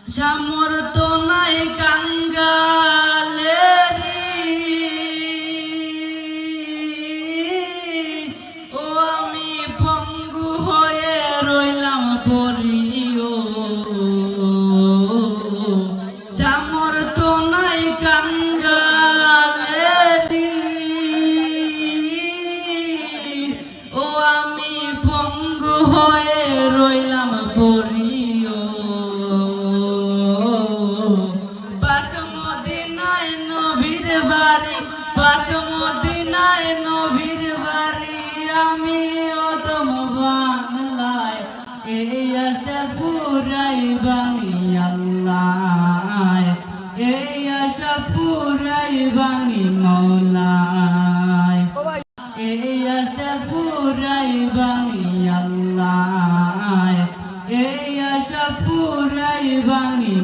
সামর্থ্য নাই কাঙ্গালেরি, ও আমি পঙ্গু হয়ে রইলাম পরিও। সামর্থ্য নাই কাঙ্গালেরি, ও আমি পঙ্গু হয়ে রইলাম পরিও। পাক মদিনায় নবীর বাড়ি, পাক মদিনায় নবীর বাড়ি, আমি অদম বাংলায় এই আশা পুরাইবানি আল্লাহ, এই আশা পুরাইবানি মওলায়, এই আশা পুরাইবানি আল্লাহ, এই আশা পুরাইবানি